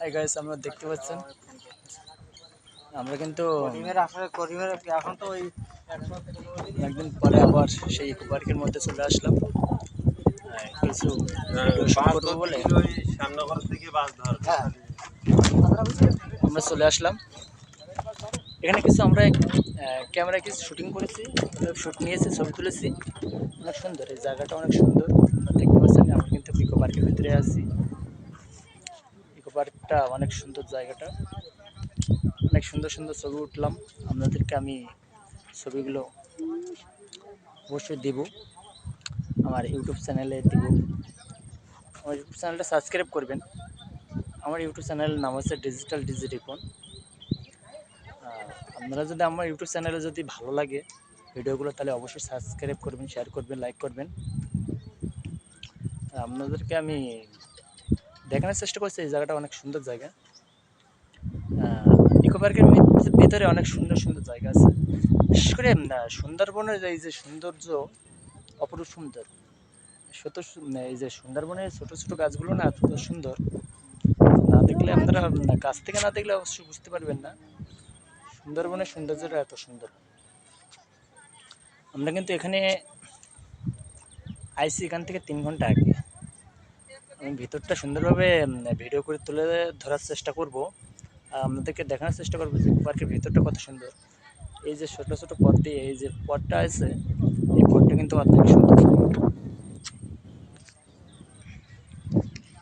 Hi guys, আমরা দেখতে পাচ্ছেন আমরা কিন্তু এখন তো ওই একদিন পরে আবার সেই ইকো পার্কের মধ্যে চলে আসলাম কিছু ভিডিও শুট করবো বলে আমরা চলে আসলাম। এখানে কিছু আমরা ক্যামেরা কিছু শুটিং করেছি, শুট নিয়েছি, ছবি তুলেছি। অনেক সুন্দর, এই জায়গাটা অনেক সুন্দর। আপনারা দেখতে পাচ্ছেন আমরা কিন্তু ইকো পার্কের ভিতরে আছি। ইকো পার্কটা অনেক সুন্দর, জায়গাটা অনেক সুন্দর সুন্দর ছবি উঠলাম। আপনাদেরকে আমি ছবিগুলো অবশ্যই দেব, আমার ইউটিউব চ্যানেলে দেব। আমার ইউটিউব চ্যানেলটা সাবস্ক্রাইব করবেন। আমার ইউটিউব চ্যানেলের নাম হচ্ছে ডিজিটাল ডিজি রিপন। আপনারা যদি আমার ইউটিউব চ্যানেলে যদি ভালো লাগে ভিডিওগুলো, তাহলে অবশ্যই সাবস্ক্রাইব করবেন, শেয়ার করবেন, লাইক করবেন। আপনাদেরকে আমি দেখানোর চেষ্টা করছি এই জায়গাটা অনেক সুন্দর জায়গা। ইকো পার্কের ভিতরে অনেক সুন্দর সুন্দর জায়গা আছে। বিশেষ করে সুন্দরবনের এই যে সৌন্দর্য অপরূপ সুন্দর। এই যে সুন্দরবনের ছোট ছোট গাছগুলো না এত সুন্দর, না দেখলে আপনারা কাছ থেকে না দেখলে অবশ্যই বুঝতে পারবেন না সুন্দরবনের সৌন্দর্যটা এত সুন্দর। আমরা কিন্তু এখানে আইসি এখান থেকে 3 ঘন্টা আগে। আমি ভিতরটা সুন্দরভাবে ভিডিও করে তুলে ধরার চেষ্টা করব, আপনাদেরকে দেখানোর চেষ্টা করবো যে পার্কের ভিতরটা কত সুন্দর। এই যে ছোট ছোট পথ দিয়ে এই যে পথটা আছে, এই পথটা কিন্তু অনেক সুন্দর।